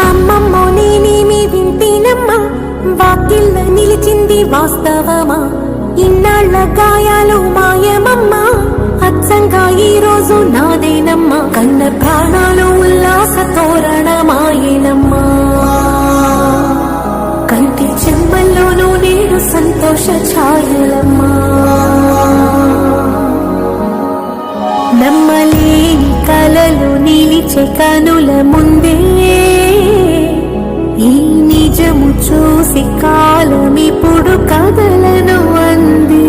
అమ్మమ్మో నేనేమి వింటేనమ్మా, వాకిళ్ళ నిలిచింది వాస్తవమా? ఇన్నాళ్ల గాయాలు మాయమమ్మా, అచ్చంగా ఈ రోజు నాదేనమ్మా. కన్న ప్రాణాలు ఉల్లాస తోరణమాయేనమ్మా, కంటి చెమ్మల్లోనూ నేడు సంతోష ఛాయలమ్మా. నమ్మలేని కలలు నిలిచే కనుల ముందే, ఈ నిజము చూసి కాలమిప్పుడు కథలను అంది.